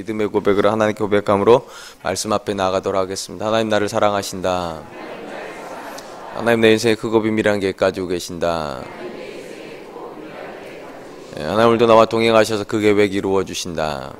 믿음의 고백으로 하나님께 고백함으로 말씀 앞에 나아가도록 하겠습니다. 하나님 나를 사랑하신다. 하나님 내 인생에 크고 비밀한 계획 가지고 계신다. 하나님 오늘도 나와 동행하셔서 그 계획 이루어 주신다.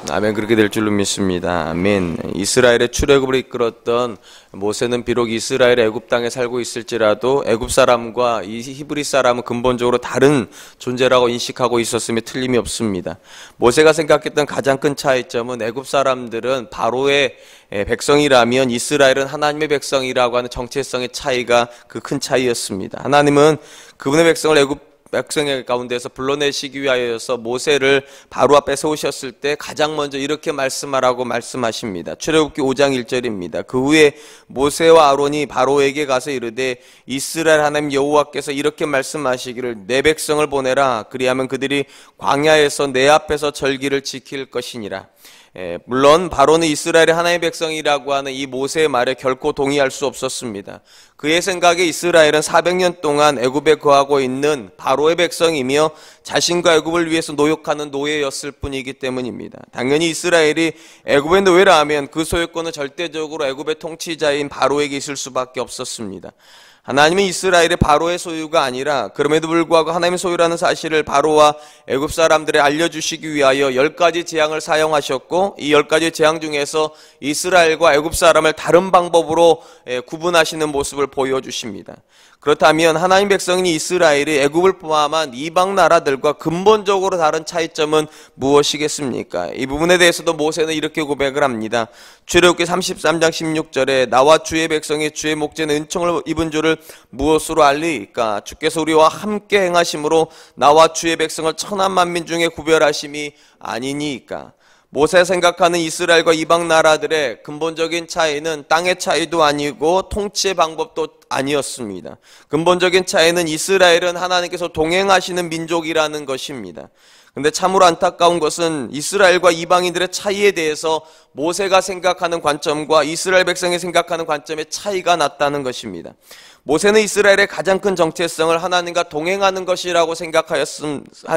아멘. 그렇게 될 줄로 믿습니다. 아멘. 이스라엘의 출애굽을 이끌었던 모세는 비록 이스라엘 애굽 땅에 살고 있을지라도 애굽 사람과 이 히브리 사람은 근본적으로 다른 존재라고 인식하고 있었음에 틀림이 없습니다. 모세가 생각했던 가장 큰 차이점은 애굽 사람들은 바로의 백성이라면 이스라엘은 하나님의 백성이라고 하는 정체성의 차이가 그 큰 차이였습니다. 하나님은 그분의 백성을 애굽 백성의 가운데서 불러내시기 위하여서 모세를 바로 앞에 세우셨을 때 가장 먼저 이렇게 말씀하라고 말씀하십니다. 출애굽기 5장 1절입니다. 그 후에 모세와 아론이 바로에게 가서 이르되 이스라엘 하나님 여호와께서 이렇게 말씀하시기를 내 백성을 보내라. 그리하면 그들이 광야에서 내 앞에서 절기를 지킬 것이니라. 물론 바로는 이스라엘의 하나님의 백성이라고 하는 이 모세의 말에 결코 동의할 수 없었습니다. 그의 생각에 이스라엘은 400년 동안 애굽에 거하고 있는 바로의 백성이며 자신과 애굽을 위해서 노역하는 노예였을 뿐이기 때문입니다. 당연히 이스라엘이 애굽의 노예라 하면 그 소유권은 절대적으로 애굽의 통치자인 바로에게 있을 수밖에 없었습니다. 하나님은 이스라엘의 바로의 소유가 아니라 그럼에도 불구하고 하나님의 소유라는 사실을 바로와 애굽 사람들에 알려주시기 위하여 10가지 재앙을 사용하셨고 이 10가지 재앙 중에서 이스라엘과 애굽 사람을 다른 방법으로 구분하시는 모습을 보여주십니다. 그렇다면 하나님 백성인 이스라엘이 애굽을 포함한 이방 나라들과 근본적으로 다른 차이점은 무엇이겠습니까? 이 부분에 대해서도 모세는 이렇게 고백을 합니다. 출애굽기 33장 16절에 나와 주의 백성이 주의 목전에 은총을 입은 줄을 무엇으로 알리이까? 주께서 우리와 함께 행하심으로 나와 주의 백성을 천한 만민 중에 구별하심이 아니니까? 모세가 생각하는 이스라엘과 이방 나라들의 근본적인 차이는 땅의 차이도 아니고 통치의 방법도 아니었습니다. 근본적인 차이는 이스라엘은 하나님께서 동행하시는 민족이라는 것입니다. 근데 참으로 안타까운 것은 이스라엘과 이방인들의 차이에 대해서 모세가 생각하는 관점과 이스라엘 백성이 생각하는 관점의 차이가 났다는 것입니다. 모세는 이스라엘의 가장 큰 정체성을 하나님과 동행하는 것이라고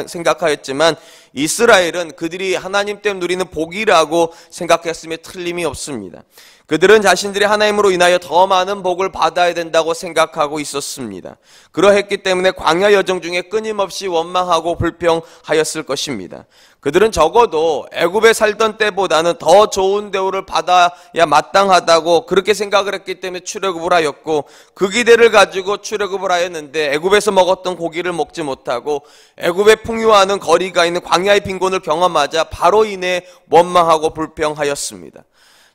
생각하였지만 이스라엘은 그들이 하나님 때문에 누리는 복이라고 생각했음에 틀림이 없습니다. 그들은 자신들이 하나님으로 인하여 더 많은 복을 받아야 된다고 생각하고 있었습니다. 그러했기 때문에 광야 여정 중에 끊임없이 원망하고 불평하였을 것입니다. 그들은 적어도 애굽에 살던 때보다는 더 좋은 대우를 받아야 마땅하다고 그렇게 생각을 했기 때문에 출애굽을 하였고 그 기대를 가지고 출애굽을 하였는데 애굽에서 먹었던 고기를 먹지 못하고 애굽에 풍요하는 거리가 있는 광야의 빈곤을 경험하자 바로 인해 원망하고 불평하였습니다.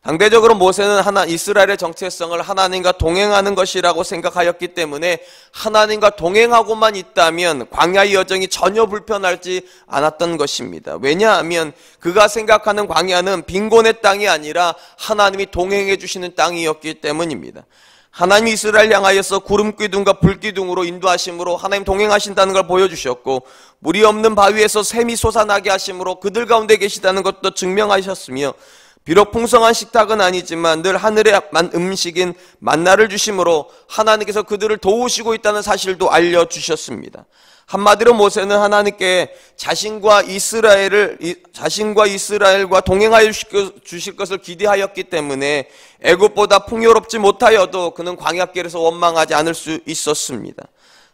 상대적으로 모세는 이스라엘의 정체성을 하나님과 동행하는 것이라고 생각하였기 때문에 하나님과 동행하고만 있다면 광야의 여정이 전혀 불편하지 않았던 것입니다. 왜냐하면 그가 생각하는 광야는 빈곤의 땅이 아니라 하나님이 동행해 주시는 땅이었기 때문입니다. 하나님이 이스라엘 향하여서 구름기둥과 불기둥으로 인도하심으로 하나님 동행하신다는 걸 보여주셨고 물이 없는 바위에서 샘이 솟아나게 하심으로 그들 가운데 계시다는 것도 증명하셨으며 비록 풍성한 식탁은 아니지만 늘 하늘의 음식인 만나를 주심으로 하나님께서 그들을 도우시고 있다는 사실도 알려주셨습니다. 한마디로 모세는 하나님께 자신과 이스라엘과 동행하여 주실 것을 기대하였기 때문에 애굽보다 풍요롭지 못하여도 그는 광야길에서 원망하지 않을 수 있었습니다.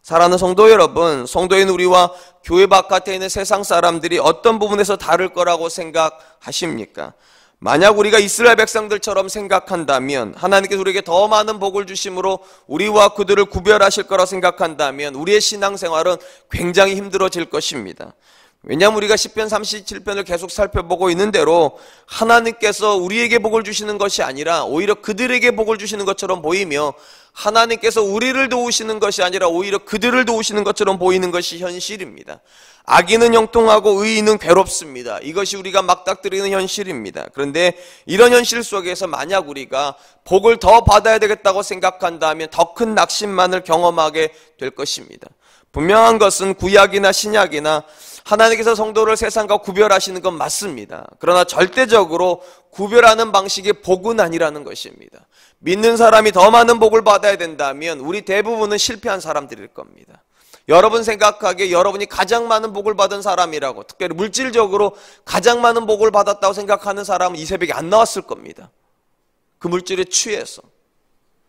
사랑하는 성도 여러분, 성도인 우리와 교회 바깥에 있는 세상 사람들이 어떤 부분에서 다를 거라고 생각하십니까? 만약 우리가 이스라엘 백성들처럼 생각한다면 하나님께서 우리에게 더 많은 복을 주심으로 우리와 그들을 구별하실 거라 생각한다면 우리의 신앙생활은 굉장히 힘들어질 것입니다. 왜냐하면 우리가 시편 37편을 계속 살펴보고 있는 대로 하나님께서 우리에게 복을 주시는 것이 아니라 오히려 그들에게 복을 주시는 것처럼 보이며 하나님께서 우리를 도우시는 것이 아니라 오히려 그들을 도우시는 것처럼 보이는 것이 현실입니다. 악인은 형통하고 의인은 괴롭습니다. 이것이 우리가 막닥뜨리는 현실입니다. 그런데 이런 현실 속에서 만약 우리가 복을 더 받아야 되겠다고 생각한다면 더 큰 낙심만을 경험하게 될 것입니다. 분명한 것은 구약이나 신약이나 하나님께서 성도를 세상과 구별하시는 건 맞습니다. 그러나 절대적으로 구별하는 방식이 복은 아니라는 것입니다. 믿는 사람이 더 많은 복을 받아야 된다면 우리 대부분은 실패한 사람들일 겁니다. 여러분 생각하기에 여러분이 가장 많은 복을 받은 사람이라고, 특별히 물질적으로 가장 많은 복을 받았다고 생각하는 사람은 이 새벽에 안 나왔을 겁니다. 그 물질에 취해서.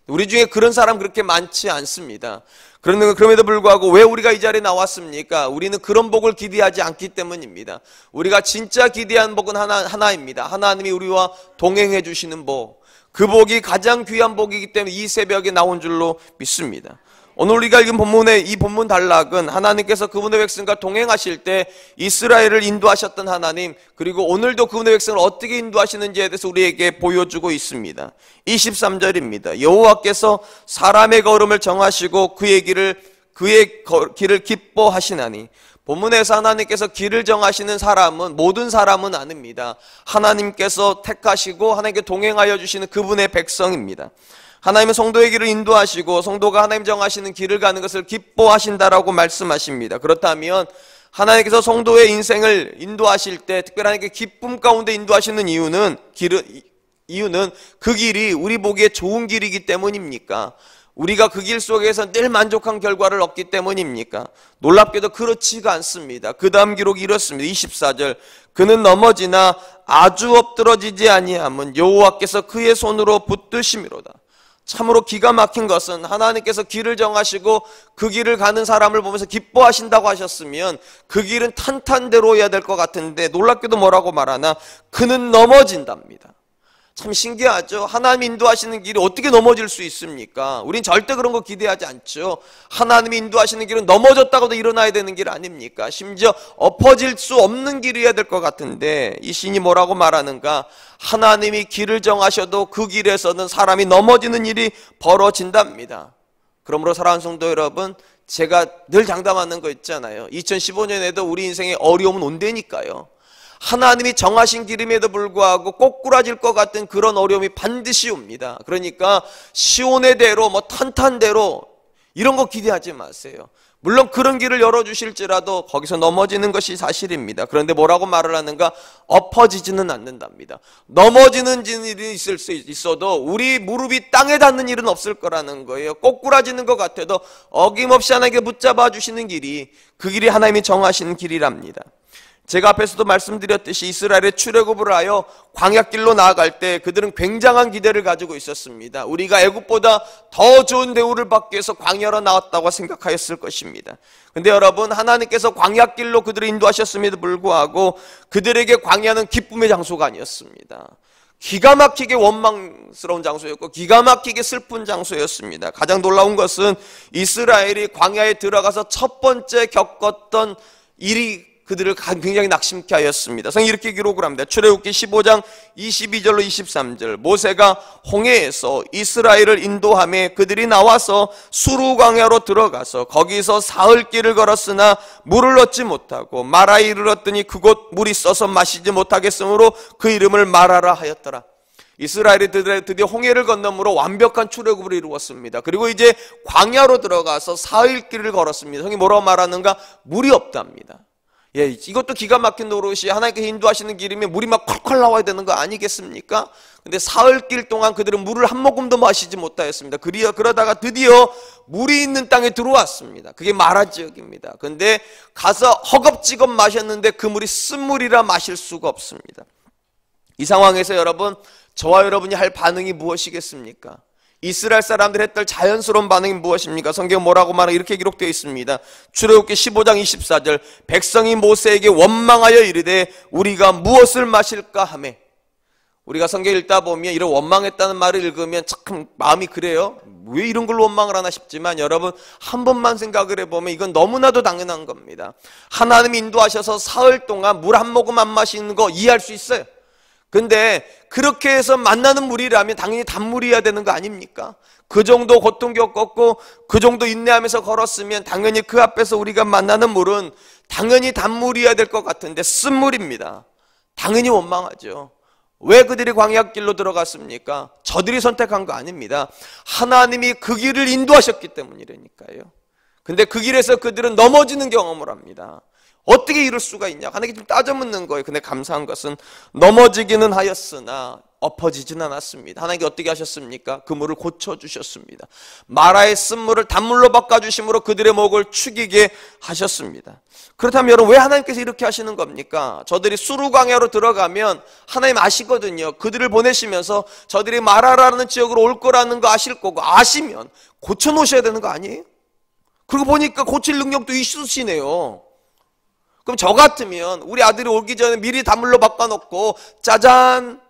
우리 중에 그런 사람 그렇게 많지 않습니다. 그럼에도 불구하고 왜 우리가 이 자리에 나왔습니까? 우리는 그런 복을 기대하지 않기 때문입니다. 우리가 진짜 기대한 복은 하나입니다. 하나님이 우리와 동행해 주시는 복. 그 복이 가장 귀한 복이기 때문에 이 새벽에 나온 줄로 믿습니다. 오늘 우리가 읽은 본문의 이 본문 단락은 하나님께서 그분의 백성과 동행하실 때 이스라엘을 인도하셨던 하나님, 그리고 오늘도 그분의 백성을 어떻게 인도하시는지에 대해서 우리에게 보여주고 있습니다. 23절입니다. 여호와께서 사람의 걸음을 정하시고 그의 길을 기뻐하시나니. 본문에서 하나님께서 길을 정하시는 사람은 모든 사람은 아닙니다. 하나님께서 택하시고 하나님께 동행하여 주시는 그분의 백성입니다. 하나님은 성도의 길을 인도하시고 성도가 하나님 정하시는 길을 가는 것을 기뻐하신다라고 말씀하십니다. 그렇다면 하나님께서 성도의 인생을 인도하실 때 특별히 하나님께 기쁨 가운데 인도하시는 이유는 그 길이 우리 보기에 좋은 길이기 때문입니까? 우리가 그 길 속에서 늘 만족한 결과를 얻기 때문입니까? 놀랍게도 그렇지가 않습니다. 그 다음 기록이 이렇습니다. 24절. 그는 넘어지나 아주 엎드러지지 아니함은 여호와께서 그의 손으로 붙드심이로다. 참으로 기가 막힌 것은 하나님께서 길을 정하시고 그 길을 가는 사람을 보면서 기뻐하신다고 하셨으면 그 길은 탄탄대로여야 될 것 같은데 놀랍게도 뭐라고 말하나? 그는 넘어진답니다. 참 신기하죠. 하나님이 인도하시는 길이 어떻게 넘어질 수 있습니까? 우린 절대 그런 거 기대하지 않죠. 하나님이 인도하시는 길은 넘어졌다고도 일어나야 되는 길 아닙니까? 심지어 엎어질 수 없는 길이어야 될 것 같은데 이 신이 뭐라고 말하는가? 하나님이 길을 정하셔도 그 길에서는 사람이 넘어지는 일이 벌어진답니다. 그러므로 사랑하는 성도 여러분, 제가 늘 장담하는 거 있잖아요. 2015년에도 우리 인생에 어려움은 온다니까요. 하나님이 정하신 길임에도 불구하고 꼬꾸라질 것 같은 그런 어려움이 반드시 옵니다. 그러니까 시온의 대로 탄탄대로 이런 거 기대하지 마세요. 물론 그런 길을 열어주실지라도 거기서 넘어지는 것이 사실입니다. 그런데 뭐라고 말을 하는가? 엎어지지는 않는답니다. 넘어지는 일이 있을 수 있어도 우리 무릎이 땅에 닿는 일은 없을 거라는 거예요. 꼬꾸라지는 것 같아도 어김없이 하나님께 붙잡아 주시는 길이 그 길이 하나님이 정하신 길이랍니다. 제가 앞에서도 말씀드렸듯이 이스라엘의 출애굽을 하여 광야길로 나아갈 때 그들은 굉장한 기대를 가지고 있었습니다. 우리가 애굽보다 더 좋은 대우를 받기 위해서 광야로 나왔다고 생각하였을 것입니다. 근데 여러분, 하나님께서 광야길로 그들을 인도하셨음에도 불구하고 그들에게 광야는 기쁨의 장소가 아니었습니다. 기가 막히게 원망스러운 장소였고 기가 막히게 슬픈 장소였습니다. 가장 놀라운 것은 이스라엘이 광야에 들어가서 첫 번째 겪었던 일이 그들을 굉장히 낙심케 하였습니다. 성경이 이렇게 기록을 합니다. 출애굽기 15장 22절로 23절. 모세가 홍해에서 이스라엘을 인도하며 그들이 나와서 수르 광야로 들어가서 거기서 사흘 길을 걸었으나 물을 얻지 못하고 마라에 이르렀더니 그곳 물이 써서 마시지 못하겠으므로 그 이름을 마라라 하였더라. 이스라엘이 드디어 홍해를 건너므로 완벽한 출애굽을 이루었습니다. 그리고 이제 광야로 들어가서 사흘 길을 걸었습니다. 성경이 뭐라고 말하는가? 물이 없답니다. 예, 이것도 기가 막힌 노릇이 하나님께서 인도하시는 길이면 물이 막 콸콸 나와야 되는 거 아니겠습니까? 근데 사흘길 동안 그들은 물을 한 모금도 마시지 못하였습니다. 그러다가 드디어 물이 있는 땅에 들어왔습니다. 그게 마라 지역입니다. 근데 가서 허겁지겁 마셨는데 그 물이 쓴물이라 마실 수가 없습니다. 이 상황에서 여러분, 저와 여러분이 할 반응이 무엇이겠습니까? 이스라엘 사람들이 했던 자연스러운 반응이 무엇입니까? 성경 뭐라고 말하고 이렇게 기록되어 있습니다. 출애굽기 15장 24절. 백성이 모세에게 원망하여 이르되 우리가 무엇을 마실까 하매. 우리가 성경 읽다 보면 이런 원망했다는 말을 읽으면 참 마음이 그래요. 왜 이런 걸로 원망을 하나 싶지만 여러분, 한 번만 생각을 해보면 이건 너무나도 당연한 겁니다. 하나님이 인도하셔서 사흘 동안 물 한 모금 안 마시는 거 이해할 수 있어요. 근데 그렇게 해서 만나는 물이라면 당연히 단물이어야 되는 거 아닙니까? 그 정도 고통 겪었고 그 정도 인내하면서 걸었으면 당연히 그 앞에서 우리가 만나는 물은 당연히 단물이어야 될 것 같은데 쓴물입니다. 당연히 원망하죠. 왜 그들이 광야길로 들어갔습니까? 저들이 선택한 거 아닙니다. 하나님이 그 길을 인도하셨기 때문이라니까요. 근데 그 길에서 그들은 넘어지는 경험을 합니다. 어떻게 이럴 수가 있냐? 하나님께 좀 따져 묻는 거예요. 근데 감사한 것은 넘어지기는 하였으나 엎어지진 않았습니다. 하나님께 어떻게 하셨습니까? 그 물을 고쳐주셨습니다. 마라의 쓴물을 단물로 바꿔주심으로 그들의 목을 축이게 하셨습니다. 그렇다면 여러분, 왜 하나님께서 이렇게 하시는 겁니까? 저들이 수르광야로 들어가면 하나님 아시거든요. 그들을 보내시면서 저들이 마라라는 지역으로 올 거라는 거 아실 거고, 아시면 고쳐놓으셔야 되는 거 아니에요? 그리고 보니까 고칠 능력도 있으시네요. 그럼 저 같으면 우리 아들이 오기 전에 미리 단물로 바꿔놓고 짜잔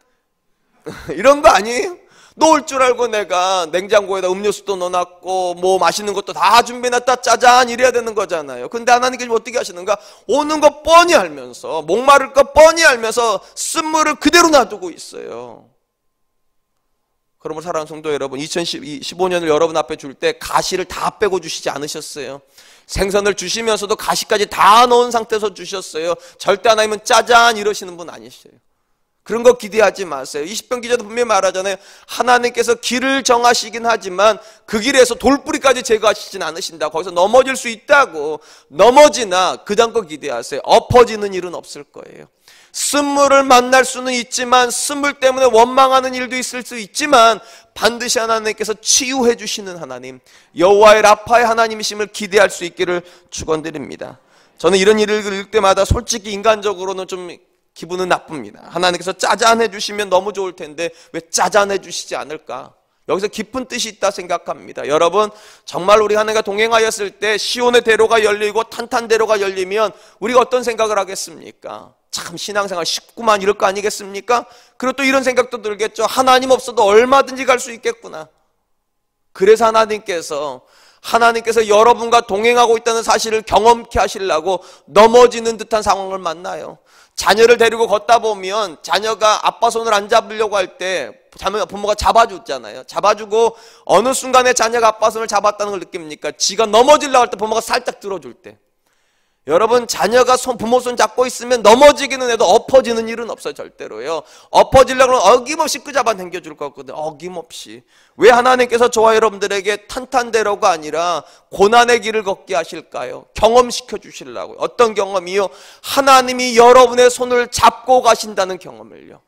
이런 거 아니에요? 너 올 줄 알고 내가 냉장고에다 음료수도 넣어놨고 뭐 맛있는 것도 다 준비해놨다 짜잔 이래야 되는 거잖아요. 근데 하나님께서 어떻게 하시는가? 오는 거 뻔히 알면서, 목마를 거 뻔히 알면서 쓴물을 그대로 놔두고 있어요. 그러므로 사랑하는 성도 여러분, 2015년을 여러분 앞에 줄 때 가시를 다 빼고 주시지 않으셨어요. 생선을 주시면서도 가시까지 다 넣은 상태에서 주셨어요. 절대 하나님은 짜잔 이러시는 분 아니셔요. 그런 거 기대하지 마세요. 20편 기자도 분명히 말하잖아요. 하나님께서 길을 정하시긴 하지만 그 길에서 돌뿌리까지 제거하시진 않으신다. 거기서 넘어질 수 있다고. 넘어지나 그다음 거 기대하세요. 엎어지는 일은 없을 거예요. 쓴물을 만날 수는 있지만, 쓴물 때문에 원망하는 일도 있을 수 있지만 반드시 하나님께서 치유해 주시는 하나님, 여호와의 라파의 하나님이심을 기대할 수 있기를 축원드립니다. 저는 이런 일을 읽을 때마다 솔직히 인간적으로는 좀 기분은 나쁩니다. 하나님께서 짜잔해 주시면 너무 좋을 텐데 왜 짜잔해 주시지 않을까? 여기서 깊은 뜻이 있다 생각합니다. 여러분, 정말 우리 하나님과 동행하였을 때 시온의 대로가 열리고 탄탄 대로가 열리면 우리가 어떤 생각을 하겠습니까? 참 신앙생활 쉽구만 이럴 거 아니겠습니까? 그리고 또 이런 생각도 들겠죠. 하나님 없어도 얼마든지 갈 수 있겠구나. 그래서 하나님께서 여러분과 동행하고 있다는 사실을 경험케 하시려고 넘어지는 듯한 상황을 만나요. 자녀를 데리고 걷다 보면 자녀가 아빠 손을 안 잡으려고 할 때 부모가 잡아주잖아요. 잡아주고 어느 순간에 자녀가 아빠 손을 잡았다는 걸 느낍니까? 지가 넘어지려고 할 때 부모가 살짝 들어줄 때. 여러분, 자녀가 부모 손 잡고 있으면 넘어지기는 해도 엎어지는 일은 없어요. 절대로요. 엎어지려고 하면 어김없이 끄잡아 당겨줄 것 같거든요. 어김없이. 왜 하나님께서 저와 여러분들에게 탄탄대로가 아니라 고난의 길을 걷게 하실까요? 경험시켜 주시려고요. 어떤 경험이요? 하나님이 여러분의 손을 잡고 가신다는 경험을요.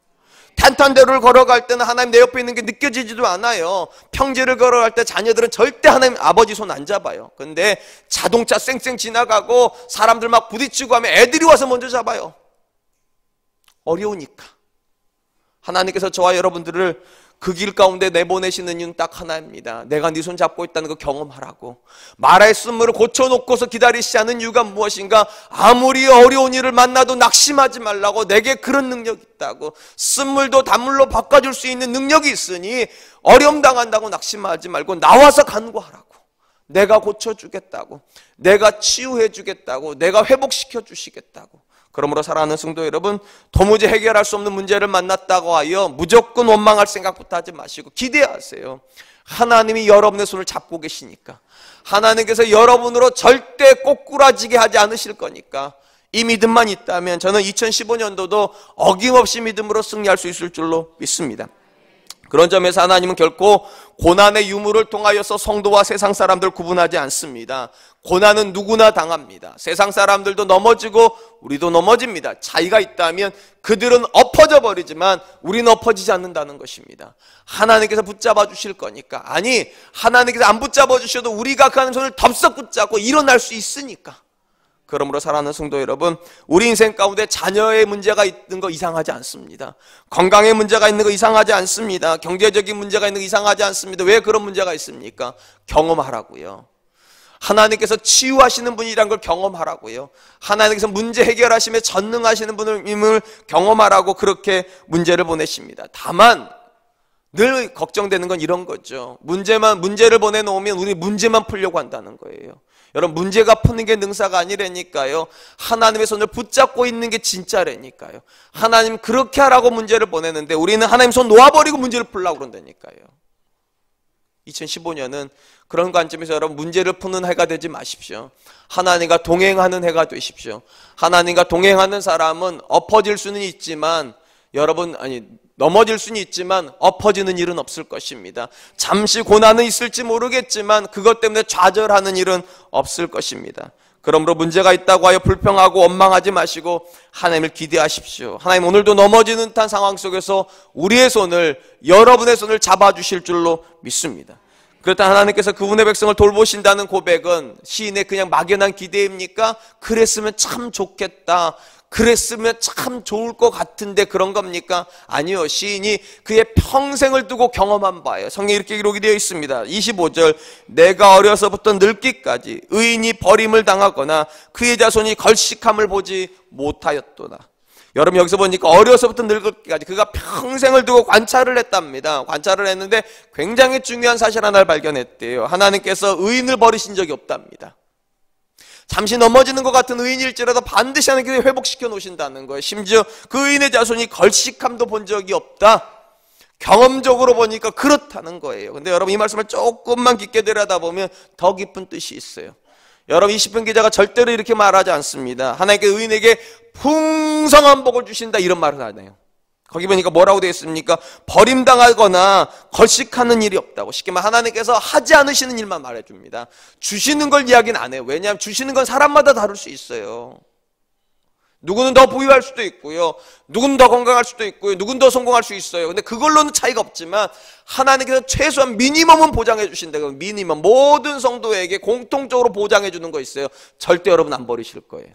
탄탄대로를 걸어갈 때는 하나님 내 옆에 있는 게 느껴지지도 않아요. 평지를 걸어갈 때 자녀들은 절대 하나님 아버지 손 안 잡아요. 근데 자동차 쌩쌩 지나가고 사람들 막 부딪히고 하면 애들이 와서 먼저 잡아요. 어려우니까. 하나님께서 저와 여러분들을 그 길 가운데 내보내시는 이유는 딱 하나입니다. 내가 네 손 잡고 있다는 거 경험하라고. 마라의 쓴물을 고쳐놓고서 기다리시지 않은 이유가 무엇인가? 아무리 어려운 일을 만나도 낙심하지 말라고. 내게 그런 능력이 있다고. 쓴물도 단물로 바꿔줄 수 있는 능력이 있으니 어려움 당한다고 낙심하지 말고 나와서 간구하라고. 내가 고쳐주겠다고. 내가 치유해주겠다고. 내가 회복시켜 주시겠다고. 그러므로 사랑하는 성도 여러분, 도무지 해결할 수 없는 문제를 만났다고 하여 무조건 원망할 생각부터 하지 마시고 기대하세요. 하나님이 여러분의 손을 잡고 계시니까, 하나님께서 여러분으로 절대 꼬꾸라지게 하지 않으실 거니까 이 믿음만 있다면 저는 2015년도도 어김없이 믿음으로 승리할 수 있을 줄로 믿습니다. 그런 점에서 하나님은 결코 고난의 유무를 통하여서 성도와 세상 사람들 구분하지 않습니다. 고난은 누구나 당합니다. 세상 사람들도 넘어지고 우리도 넘어집니다. 차이가 있다면 그들은 엎어져 버리지만 우리는 엎어지지 않는다는 것입니다. 하나님께서 붙잡아 주실 거니까. 아니, 하나님께서 안 붙잡아 주셔도 우리가 그 하나님 손을 덥석 붙잡고 일어날 수 있으니까. 그러므로 사랑하는 성도 여러분, 우리 인생 가운데 자녀의 문제가 있는 거 이상하지 않습니다. 건강의 문제가 있는 거 이상하지 않습니다. 경제적인 문제가 있는 거 이상하지 않습니다. 왜 그런 문제가 있습니까? 경험하라고요. 하나님께서 치유하시는 분이란 걸 경험하라고요. 하나님께서 문제 해결하심에 전능하시는 분임을 경험하라고 그렇게 문제를 보내십니다. 다만 늘 걱정되는 건 이런 거죠. 문제를 보내놓으면 우리 문제만 풀려고 한다는 거예요. 여러분, 문제가 푸는 게 능사가 아니라니까요. 하나님의 손을 붙잡고 있는 게 진짜라니까요. 하나님 그렇게 하라고 문제를 보내는데 우리는 하나님 손 놓아버리고 문제를 풀려고 그런다니까요. 2015년은 그런 관점에서 여러분, 문제를 푸는 해가 되지 마십시오. 하나님과 동행하는 해가 되십시오. 하나님과 동행하는 사람은 엎어질 수는 있지만 넘어질 수는 있지만 엎어지는 일은 없을 것입니다. 잠시 고난은 있을지 모르겠지만 그것 때문에 좌절하는 일은 없을 것입니다. 그러므로 문제가 있다고 하여 불평하고 원망하지 마시고 하나님을 기대하십시오. 하나님 오늘도 넘어지는 듯한 상황 속에서 우리의 손을, 여러분의 손을 잡아주실 줄로 믿습니다. 그렇다 하나님께서 그분의 백성을 돌보신다는 고백은 시인의 그냥 막연한 기대입니까? 그랬으면 참 좋겠다, 그랬으면 참 좋을 것 같은데 그런 겁니까? 아니요. 시인이 그의 평생을 두고 경험한 바예요. 성경에 이렇게 기록이 되어 있습니다. 25절, 내가 어려서부터 늙기까지 의인이 버림을 당하거나 그의 자손이 걸식함을 보지 못하였도다. 여러분 여기서 보니까 어려서부터 늙기까지 그가 평생을 두고 관찰을 했답니다. 관찰을 했는데 굉장히 중요한 사실 하나를 발견했대요. 하나님께서 의인을 버리신 적이 없답니다. 잠시 넘어지는 것 같은 의인일지라도 반드시 하나님께서 회복시켜 놓으신다는 거예요. 심지어 그 의인의 자손이 걸식함도 본 적이 없다. 경험적으로 보니까 그렇다는 거예요. 근데 여러분 이 말씀을 조금만 깊게 들여다보면 더 깊은 뜻이 있어요. 여러분 이 시편 기자가 절대로 이렇게 말하지 않습니다. 하나님께 의인에게 풍성한 복을 주신다 이런 말을 하네요. 거기 보니까 뭐라고 되어 있습니까? 버림당하거나 걸식하는 일이 없다고. 쉽게 말하면 하나님께서 하지 않으시는 일만 말해줍니다. 주시는 걸 이야기는 안 해요. 왜냐하면 주시는 건 사람마다 다를 수 있어요. 누구는 더 부유할 수도 있고요, 누구는 더 건강할 수도 있고요, 누구는 더 성공할 수 있어요. 근데 그걸로는 차이가 없지만 하나님께서 최소한 미니멈은 보장해 주신다. 미니멈 모든 성도에게 공통적으로 보장해 주는 거 있어요. 절대 여러분 안 버리실 거예요.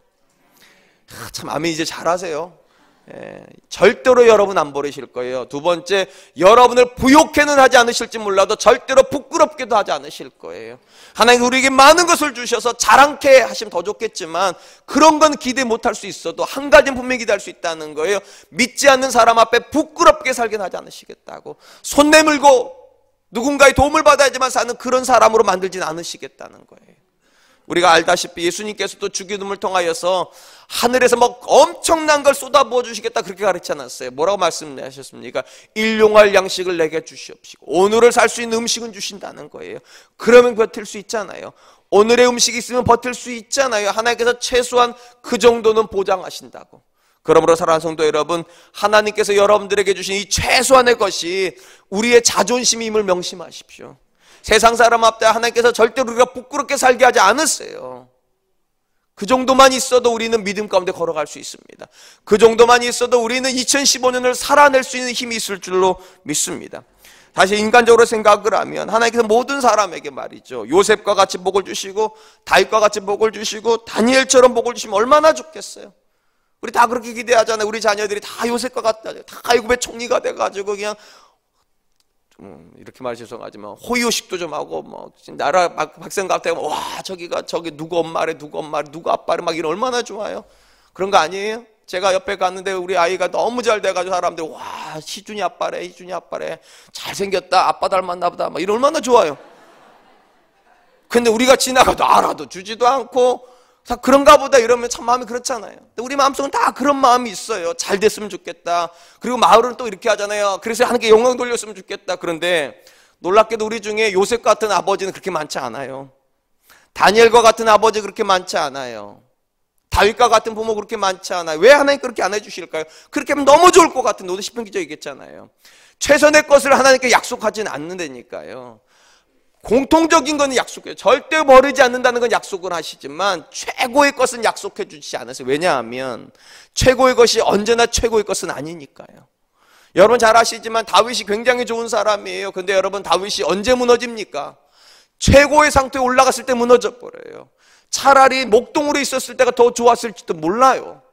참 아멘 이제 잘하세요. 절대로 여러분 안 버리실 거예요. 두 번째, 여러분을 부욕해는 하지 않으실지 몰라도 절대로 부끄럽게도 하지 않으실 거예요. 하나님 우리에게 많은 것을 주셔서 자랑케 하시면 더 좋겠지만 그런 건 기대 못할 수 있어도 한 가지는 분명히 기대할 수 있다는 거예요. 믿지 않는 사람 앞에 부끄럽게 살긴 하지 않으시겠다고. 손 내밀고 누군가의 도움을 받아야지만 사는 그런 사람으로 만들진 않으시겠다는 거예요. 우리가 알다시피 예수님께서도 주기도문을 통하여서 하늘에서 막 엄청난 걸 쏟아부어 주시겠다 그렇게 가르치지 않았어요. 뭐라고 말씀하셨습니까? 일용할 양식을 내게 주시옵시고 오늘을 살 수 있는 음식은 주신다는 거예요. 그러면 버틸 수 있잖아요. 오늘의 음식이 있으면 버틸 수 있잖아요. 하나님께서 최소한 그 정도는 보장하신다고. 그러므로 사랑하는 성도 여러분, 하나님께서 여러분들에게 주신 이 최소한의 것이 우리의 자존심임을 명심하십시오. 세상 사람 앞에 하나님께서 절대로 우리가 부끄럽게 살게 하지 않으세요. 그 정도만 있어도 우리는 믿음 가운데 걸어갈 수 있습니다. 그 정도만 있어도 우리는 2015년을 살아낼 수 있는 힘이 있을 줄로 믿습니다. 다시 인간적으로 생각을 하면 하나님께서 모든 사람에게 말이죠, 요셉과 같이 복을 주시고 다윗과 같이 복을 주시고 다니엘처럼 복을 주시면 얼마나 좋겠어요. 우리 다 그렇게 기대하잖아요. 우리 자녀들이 다 요셉과 같다, 다 애굽의 총리가 돼가지고 그냥 이렇게 말 죄송하지만 호의호식도 좀 하고 뭐 나라 박생 같아 와 저기가 저기 누구 엄마래 누구 아빠래 막 이런 얼마나 좋아요. 그런 거 아니에요? 제가 옆에 갔는데 우리 아이가 너무 잘 돼가지고 사람들이 와 희준이 아빠래 잘생겼다 아빠 닮았나 보다 막 이런 얼마나 좋아요. 근데 우리가 지나가도 알아도 주지도 않고 다 그런가 보다 이러면 참 마음이 그렇잖아요. 근데 우리 마음속은 다 그런 마음이 있어요. 잘 됐으면 좋겠다. 그리고 마을은 또 이렇게 하잖아요. 그래서 하나님께 영광 돌렸으면 좋겠다. 그런데 놀랍게도 우리 중에 요셉 같은 아버지는 그렇게 많지 않아요. 다니엘과 같은 아버지 그렇게 많지 않아요. 다윗과 같은 부모 그렇게 많지 않아요. 왜 하나님 그렇게 안 해주실까요? 그렇게 하면 너무 좋을 것 같은데 오늘 시편 기자 얘기했잖아요. 최선의 것을 하나님께 약속하지는 않는다니까요. 공통적인 건 약속해요. 절대 버리지 않는다는 건 약속을 하시지만 최고의 것은 약속해 주지 않으세요. 왜냐하면 최고의 것이 언제나 최고의 것은 아니니까요. 여러분 잘 아시지만 다윗이 굉장히 좋은 사람이에요. 근데 여러분 다윗이 언제 무너집니까? 최고의 상태에 올라갔을 때 무너져 버려요. 차라리 목동으로 있었을 때가 더 좋았을지도 몰라요.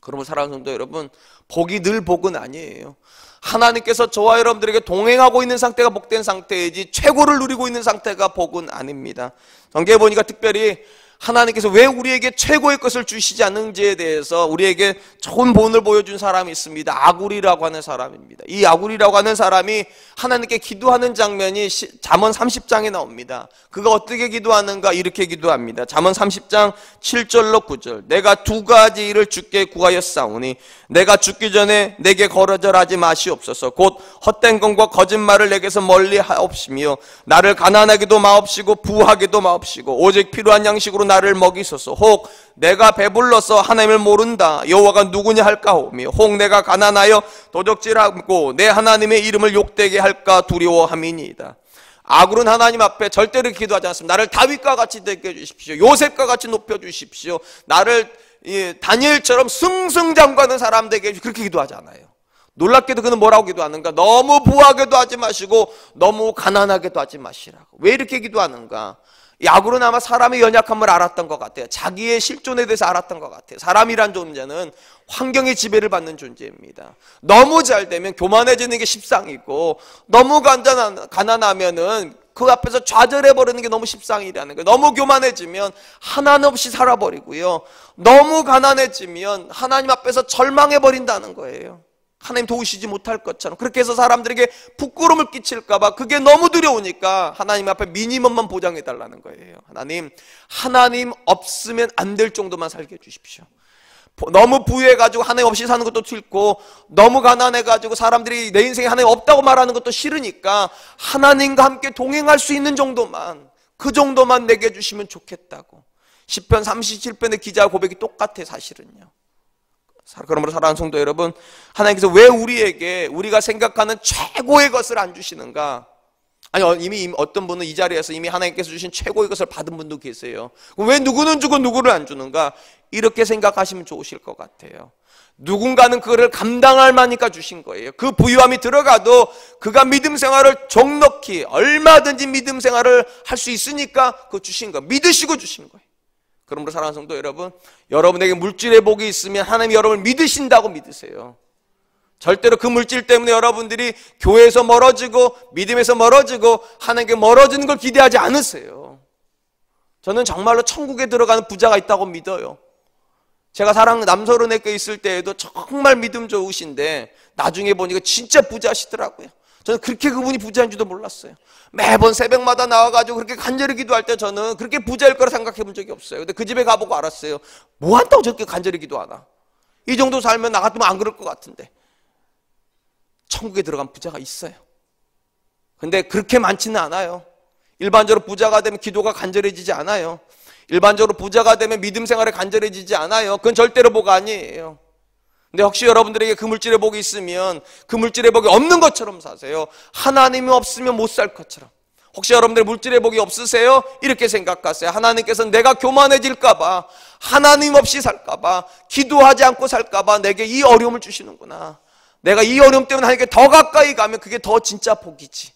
그러면 사랑하는 성도 여러분, 복이 늘 복은 아니에요. 하나님께서 저와 여러분들에게 동행하고 있는 상태가 복된 상태이지 최고를 누리고 있는 상태가 복은 아닙니다. 성경에 보니까 특별히 하나님께서 왜 우리에게 최고의 것을 주시지 않는지에 대해서 우리에게 좋은 본을 보여준 사람이 있습니다. 아굴이라고 하는 사람입니다. 이 아굴이라고 하는 사람이 하나님께 기도하는 장면이 잠언 30장에 나옵니다. 그가 어떻게 기도하는가? 이렇게 기도합니다. 잠언 30장 7절로 9절. 내가 두 가지 일을 주께 구하였사오니 내가 죽기 전에 내게 거절하지 마시옵소서. 곧 헛된 것과 거짓말을 내게서 멀리 하옵시며 나를 가난하게도 마옵시고 부하게도 마옵시고 오직 필요한 양식으로 나를 먹이소서. 혹 내가 배불러서 하나님을 모른다 여호와가 누구냐 할까오며 혹 내가 가난하여 도적질하고 내 하나님의 이름을 욕되게 할까 두려워함이니이다. 아굴은 하나님 앞에 절대로 기도하지 않습니다. 나를 다윗과 같이 되게 해주십시오. 요셉과 같이 높여주십시오. 나를 다니엘처럼 승승장구하는 사람 되게 해주십시오. 그렇게 기도하지 않아요. 놀랍게도 그는 뭐라고 기도하는가? 너무 부하게도 하지 마시고 너무 가난하게도 하지 마시라고. 왜 이렇게 기도하는가? 이 아굴은 아마 사람의 연약함을 알았던 것 같아요. 자기의 실존에 대해서 알았던 것 같아요. 사람이란 존재는 환경의 지배를 받는 존재입니다. 너무 잘 되면 교만해지는 게 십상이고, 너무 가난하면은 그 앞에서 좌절해버리는 게 너무 십상이라는 거예요. 너무 교만해지면 하나는 없이 살아버리고요, 너무 가난해지면 하나님 앞에서 절망해버린다는 거예요. 하나님 도우시지 못할 것처럼. 그렇게 해서 사람들에게 부끄러움을 끼칠까봐 그게 너무 두려우니까 하나님 앞에 미니멈만 보장해달라는 거예요. 하나님 없으면 안 될 정도만 살게 해주십시오. 너무 부유해가지고 하나님 없이 사는 것도 싫고, 너무 가난해가지고 사람들이 내 인생에 하나님 없다고 말하는 것도 싫으니까 하나님과 함께 동행할 수 있는 정도만, 그 정도만 내게 해주시면 좋겠다고. 시편 37편의 기자 고백이 똑같아. 사실은요. 그러므로 사랑하는 성도 여러분, 하나님께서 왜 우리에게 우리가 생각하는 최고의 것을 안 주시는가? 아니, 이미 어떤 분은 이 자리에서 이미 하나님께서 주신 최고의 것을 받은 분도 계세요. 왜 누구는 주고 누구를 안 주는가? 이렇게 생각하시면 좋으실 것 같아요. 누군가는 그거를 감당할 만하니까 주신 거예요. 그 부유함이 들어가도 그가 믿음 생활을 넉넉히 얼마든지 믿음 생활을 할 수 있으니까 그거 주신 거예요. 믿으시고 주신 거예요. 그러므로 사랑하는 성도 여러분, 여러분에게 물질의 복이 있으면 하나님이 여러분을 믿으신다고 믿으세요. 절대로 그 물질 때문에 여러분들이 교회에서 멀어지고 믿음에서 멀어지고 하나님께 멀어지는 걸 기대하지 않으세요. 저는 정말로 천국에 들어가는 부자가 있다고 믿어요. 제가 남서른의교에 있을 때에도 정말 믿음 좋으신데 나중에 보니까 진짜 부자시더라고요. 저는 그렇게 그분이 부자인 줄도 몰랐어요. 매번 새벽마다 나와가지고 그렇게 간절히 기도할 때 저는 그렇게 부자일 거라 생각해 본 적이 없어요. 근데 그 집에 가보고 알았어요. 뭐 한다고 저렇게 간절히 기도하나? 이 정도 살면 나 같으면 안 그럴 것 같은데. 천국에 들어간 부자가 있어요. 근데 그렇게 많지는 않아요. 일반적으로 부자가 되면 기도가 간절해지지 않아요. 일반적으로 부자가 되면 믿음 생활에 간절해지지 않아요. 그건 절대로 복 아니에요. 근데 혹시 여러분들에게 그 물질의 복이 있으면 그 물질의 복이 없는 것처럼 사세요. 하나님이 없으면 못 살 것처럼. 혹시 여러분들 물질의 복이 없으세요? 이렇게 생각하세요. 하나님께서는 내가 교만해질까봐, 하나님 없이 살까봐, 기도하지 않고 살까봐 내게 이 어려움을 주시는구나. 내가 이 어려움 때문에 하나님께 더 가까이 가면 그게 더 진짜 복이지.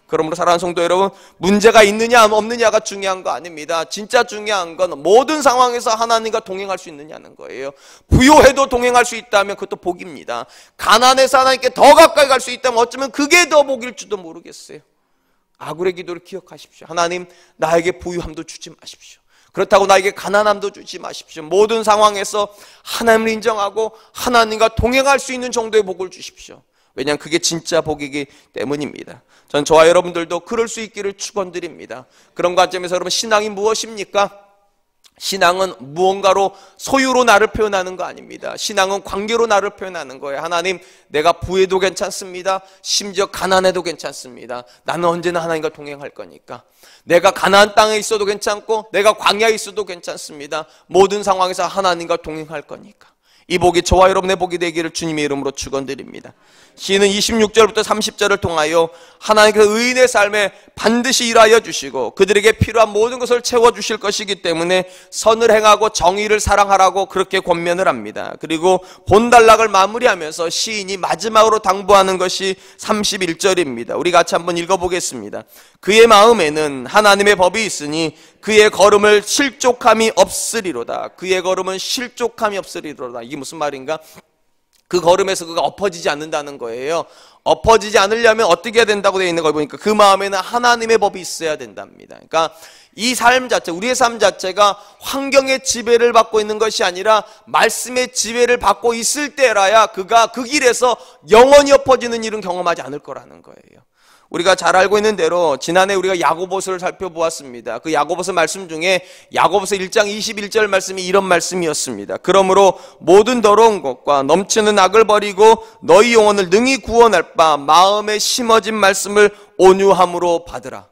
그러므로 사랑하는 성도 여러분, 문제가 있느냐 없느냐가 중요한 거 아닙니다. 진짜 중요한 건 모든 상황에서 하나님과 동행할 수 있느냐는 거예요. 부요해도 동행할 수 있다면 그것도 복입니다. 가난해서 하나님께 더 가까이 갈 수 있다면 어쩌면 그게 더 복일지도 모르겠어요. 아굴의 기도를 기억하십시오. 하나님, 나에게 부유함도 주지 마십시오. 그렇다고 나에게 가난함도 주지 마십시오. 모든 상황에서 하나님을 인정하고 하나님과 동행할 수 있는 정도의 복을 주십시오. 왜냐하면 그게 진짜 복이기 때문입니다. 전 저와 여러분들도 그럴 수 있기를 축원드립니다. 그런 관점에서 여러분, 신앙이 무엇입니까? 신앙은 무언가로 소유로 나를 표현하는 거 아닙니다. 신앙은 관계로 나를 표현하는 거예요. 하나님, 내가 부해도 괜찮습니다. 심지어 가난해도 괜찮습니다. 나는 언제나 하나님과 동행할 거니까. 내가 가나안 땅에 있어도 괜찮고 내가 광야에 있어도 괜찮습니다. 모든 상황에서 하나님과 동행할 거니까. 이 복이 저와 여러분의 복이 되기를 주님의 이름으로 축원드립니다. 시인은 26절부터 30절을 통하여 하나님께서 의인의 삶에 반드시 일하여 주시고 그들에게 필요한 모든 것을 채워주실 것이기 때문에 선을 행하고 정의를 사랑하라고 그렇게 권면을 합니다. 그리고 본단락을 마무리하면서 시인이 마지막으로 당부하는 것이 31절입니다. 우리 같이 한번 읽어보겠습니다. 그의 마음에는 하나님의 법이 있으니 그의 걸음을 실족함이 없으리로다. 그의 걸음은 실족함이 없으리로다. 이게 무슨 말인가? 그 걸음에서 그가 엎어지지 않는다는 거예요. 엎어지지 않으려면 어떻게 해야 된다고 되어 있는 걸 보니까 그 마음에는 하나님의 법이 있어야 된답니다. 그러니까 이 삶 자체, 우리의 삶 자체가 환경의 지배를 받고 있는 것이 아니라 말씀의 지배를 받고 있을 때라야 그가 그 길에서 영원히 엎어지는 일은 경험하지 않을 거라는 거예요. 우리가 잘 알고 있는 대로 지난해 우리가 야고보서를 살펴보았습니다. 그 야고보서 말씀 중에 야고보서 1장 21절 말씀이 이런 말씀이었습니다. 그러므로 모든 더러운 것과 넘치는 악을 버리고 너희 영혼을 능히 구원할 바 마음에 심어진 말씀을 온유함으로 받으라.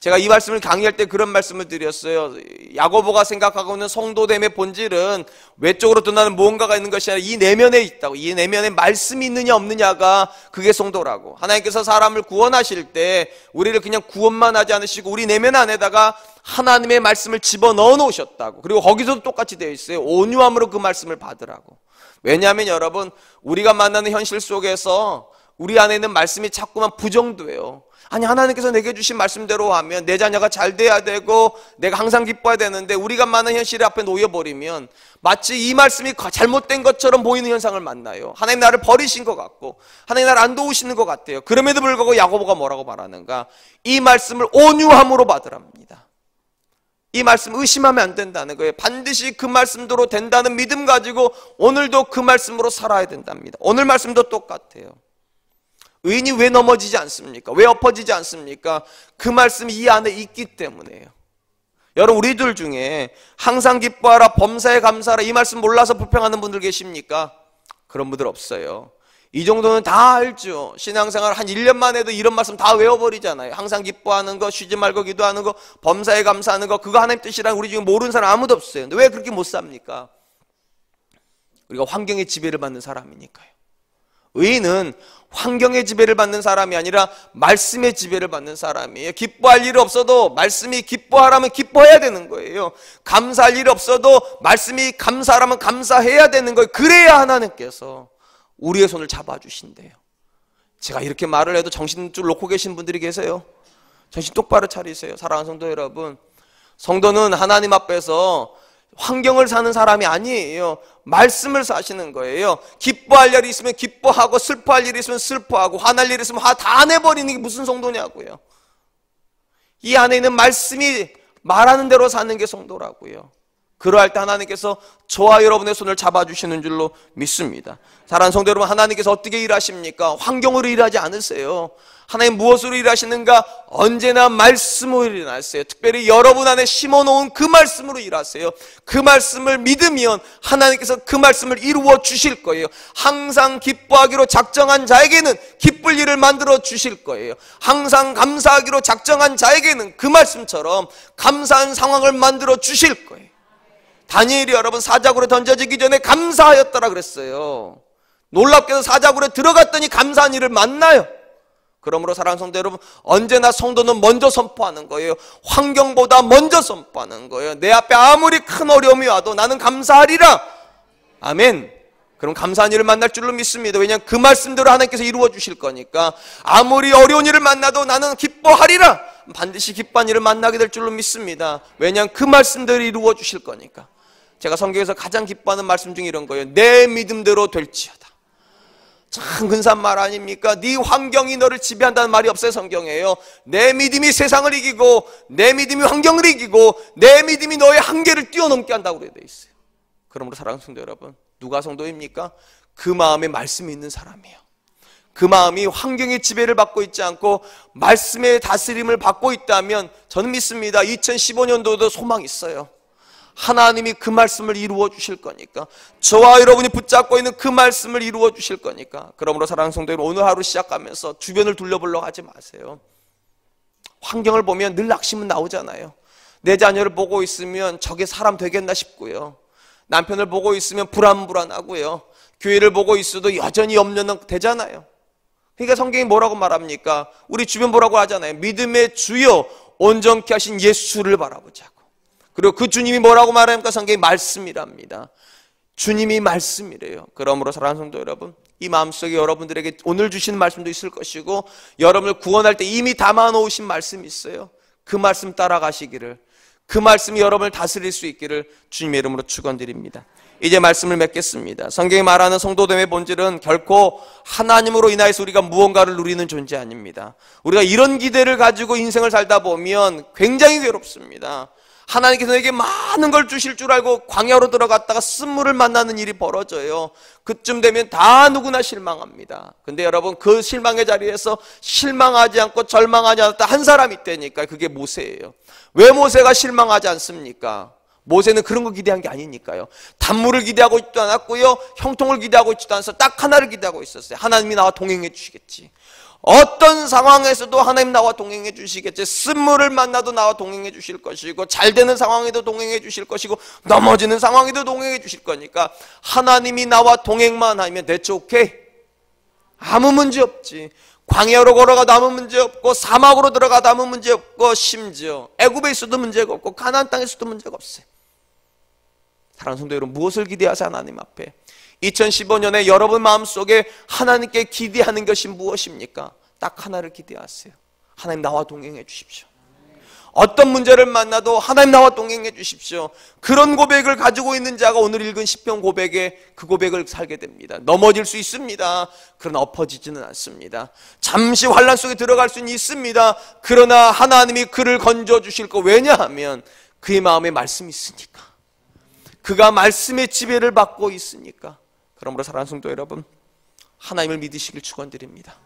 제가 이 말씀을 강의할 때 그런 말씀을 드렸어요. 야고보가 생각하고 있는 성도됨의 본질은 외적으로 드러나는 무언가가 있는 것이 아니라 이 내면에 있다고. 이 내면에 말씀이 있느냐 없느냐가 그게 성도라고. 하나님께서 사람을 구원하실 때 우리를 그냥 구원만 하지 않으시고 우리 내면 안에다가 하나님의 말씀을 집어넣어 놓으셨다고. 그리고 거기서도 똑같이 되어 있어요. 온유함으로 그 말씀을 받으라고. 왜냐하면 여러분, 우리가 만나는 현실 속에서 우리 안에 있는 말씀이 자꾸만 부정돼요. 아니, 하나님께서 내게 주신 말씀대로 하면 내 자녀가 잘 돼야 되고 내가 항상 기뻐야 되는데 우리가 많은 현실 앞에 놓여버리면 마치 이 말씀이 잘못된 것처럼 보이는 현상을 만나요. 하나님 나를 버리신 것 같고 하나님 나를 안 도우시는 것 같아요. 그럼에도 불구하고 야고보가 뭐라고 말하는가? 이 말씀을 온유함으로 받으랍니다. 이 말씀 의심하면 안 된다는 거예요. 반드시 그 말씀대로 된다는 믿음 가지고 오늘도 그 말씀으로 살아야 된답니다. 오늘 말씀도 똑같아요. 의인이 왜 넘어지지 않습니까? 왜 엎어지지 않습니까? 그 말씀이 이 안에 있기 때문에요. 여러분, 우리들 중에 항상 기뻐하라, 범사에 감사하라 이 말씀 몰라서 불평하는 분들 계십니까? 그런 분들 없어요. 이 정도는 다 알죠. 신앙생활 한 1년만 해도 이런 말씀 다 외워버리잖아요. 항상 기뻐하는 거, 쉬지 말고 기도하는 거, 범사에 감사하는 거, 그거 하나님 뜻이란 우리 중에 모르는 사람 아무도 없어요. 근데 왜 그렇게 못 삽니까? 우리가 환경의 지배를 받는 사람이니까요. 의인은 환경의 지배를 받는 사람이 아니라 말씀의 지배를 받는 사람이에요. 기뻐할 일이 없어도 말씀이 기뻐하라면 기뻐해야 되는 거예요. 감사할 일이 없어도 말씀이 감사하라면 감사해야 되는 거예요. 그래야 하나님께서 우리의 손을 잡아주신대요. 제가 이렇게 말을 해도 정신 줄 놓고 계신 분들이 계세요. 정신 똑바로 차리세요. 사랑하는 성도 여러분, 성도는 하나님 앞에서 환경을 사는 사람이 아니에요. 말씀을 사시는 거예요. 기뻐할 일이 있으면 기뻐하고 슬퍼할 일이 있으면 슬퍼하고 화날 일이 있으면 화 다 내버리는 게 무슨 성도냐고요. 이 안에 있는 말씀이 말하는 대로 사는 게 성도라고요. 그러할 때 하나님께서 저와 여러분의 손을 잡아주시는 줄로 믿습니다. 사랑하는 성도 여러분, 하나님께서 어떻게 일하십니까? 환경으로 일하지 않으세요. 하나님 무엇으로 일하시는가? 언제나 말씀으로 일하세요. 특별히 여러분 안에 심어놓은 그 말씀으로 일하세요. 그 말씀을 믿으면 하나님께서 그 말씀을 이루어 주실 거예요. 항상 기뻐하기로 작정한 자에게는 기쁠 일을 만들어 주실 거예요. 항상 감사하기로 작정한 자에게는 그 말씀처럼 감사한 상황을 만들어 주실 거예요. 다니엘이 여러분 사자굴에 던져지기 전에 감사하였더라 그랬어요. 놀랍게도 사자굴에 들어갔더니 감사한 일을 만나요. 그러므로 사랑하는 성도 여러분, 언제나 성도는 먼저 선포하는 거예요. 환경보다 먼저 선포하는 거예요. 내 앞에 아무리 큰 어려움이 와도 나는 감사하리라. 아멘. 그럼 감사한 일을 만날 줄로 믿습니다. 왜냐하면 그 말씀대로 하나님께서 이루어 주실 거니까. 아무리 어려운 일을 만나도 나는 기뻐하리라. 반드시 기뻐한 일을 만나게 될 줄로 믿습니다. 왜냐하면 그 말씀대로 이루어 주실 거니까. 제가 성경에서 가장 기뻐하는 말씀 중에 이런 거예요. 내 믿음대로 될지어다. 참 근사한 말 아닙니까? 네 환경이 너를 지배한다는 말이 없어요. 성경에요. 내 믿음이 세상을 이기고 내 믿음이 환경을 이기고 내 믿음이 너의 한계를 뛰어넘게 한다고 되어 있어요. 그러므로 사랑하는 성도 여러분, 누가 성도입니까? 그 마음에 말씀이 있는 사람이에요. 그 마음이 환경의 지배를 받고 있지 않고 말씀의 다스림을 받고 있다면 저는 믿습니다. 2015년도도 소망이 있어요. 하나님이 그 말씀을 이루어 주실 거니까. 저와 여러분이 붙잡고 있는 그 말씀을 이루어 주실 거니까. 그러므로 사랑하는 성도 여러분, 오늘 하루 시작하면서 주변을 둘러보려고 하지 마세요. 환경을 보면 늘 낙심은 나오잖아요. 내 자녀를 보고 있으면 저게 사람 되겠나 싶고요. 남편을 보고 있으면 불안하고요. 교회를 보고 있어도 여전히 염려는 되잖아요. 그러니까 성경이 뭐라고 말합니까? 우리 주변 보라고 하잖아요. 믿음의 주요 온전케 하신 예수를 바라보자고. 그리고 그 주님이 뭐라고 말합니까? 성경이 말씀이랍니다. 주님이 말씀이래요. 그러므로 사랑하는 성도 여러분, 이 마음속에 여러분들에게 오늘 주시는 말씀도 있을 것이고 여러분을 구원할 때 이미 담아놓으신 말씀이 있어요. 그 말씀 따라가시기를, 그 말씀이 여러분을 다스릴 수 있기를 주님의 이름으로 축원드립니다. 이제 말씀을 맺겠습니다. 성경이 말하는 성도됨의 본질은 결코 하나님으로 인하여서 우리가 무언가를 누리는 존재 아닙니다. 우리가 이런 기대를 가지고 인생을 살다 보면 굉장히 괴롭습니다. 하나님께서 내게 많은 걸 주실 줄 알고 광야로 들어갔다가 쓴물을 만나는 일이 벌어져요. 그쯤 되면 다 누구나 실망합니다. 근데 여러분, 그 실망의 자리에서 실망하지 않고 절망하지 않았다 한 사람이 있다니까. 그게 모세예요. 왜 모세가 실망하지 않습니까? 모세는 그런 거 기대한 게 아니니까요. 단물을 기대하고 있지도 않았고요, 형통을 기대하고 있지도 않아서 딱 하나를 기대하고 있었어요. 하나님이 나와 동행해 주시겠지. 어떤 상황에서도 하나님 나와 동행해 주시겠지. 쓴물을 만나도 나와 동행해 주실 것이고, 잘 되는 상황에도 동행해 주실 것이고, 넘어지는 상황에도 동행해 주실 거니까 하나님이 나와 동행만 하면 대체 오케이. 아무 문제 없지. 광야로 걸어가도 아무 문제 없고, 사막으로 들어가도 아무 문제 없고, 심지어 애굽에 있어도 문제가 없고, 가나안 땅에서도 문제가 없어요. 사랑하는 성도 여러분, 무엇을 기대하세요? 하나님 앞에 2015년에 여러분 마음속에 하나님께 기대하는 것이 무엇입니까? 딱 하나를 기대하세요. 하나님 나와 동행해 주십시오. 어떤 문제를 만나도 하나님 나와 동행해 주십시오. 그런 고백을 가지고 있는 자가 오늘 읽은 시편 고백에 그 고백을 살게 됩니다. 넘어질 수 있습니다. 그러나 엎어지지는 않습니다. 잠시 환난 속에 들어갈 수는 있습니다. 그러나 하나님이 그를 건져 주실 거. 왜냐하면 그의 마음에 말씀이 있으니까. 그가 말씀의 지배를 받고 있으니까. 그러므로 사랑하는 성도 여러분, 하나님을 믿으시길 축원드립니다.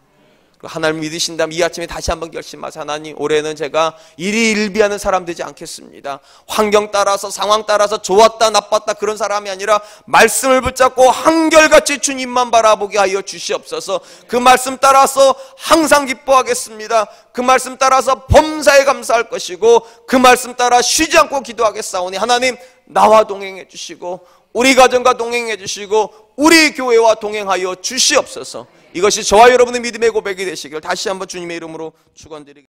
하나님을 믿으신다면 이 아침에 다시 한번 결심하세요. 하나님, 올해는 제가 일희일비하는 사람 되지 않겠습니다. 환경 따라서, 상황 따라서 좋았다 나빴다 그런 사람이 아니라 말씀을 붙잡고 한결같이 주님만 바라보게 하여 주시옵소서. 그 말씀 따라서 항상 기뻐하겠습니다. 그 말씀 따라서 범사에 감사할 것이고, 그 말씀 따라 쉬지 않고 기도하겠사오니 하나님 나와 동행해 주시고, 우리 가정과 동행해 주시고, 우리 교회와 동행하여 주시옵소서. 이것이 저와 여러분의 믿음의 고백이 되시길 다시 한번 주님의 이름으로 축원드리겠습니다.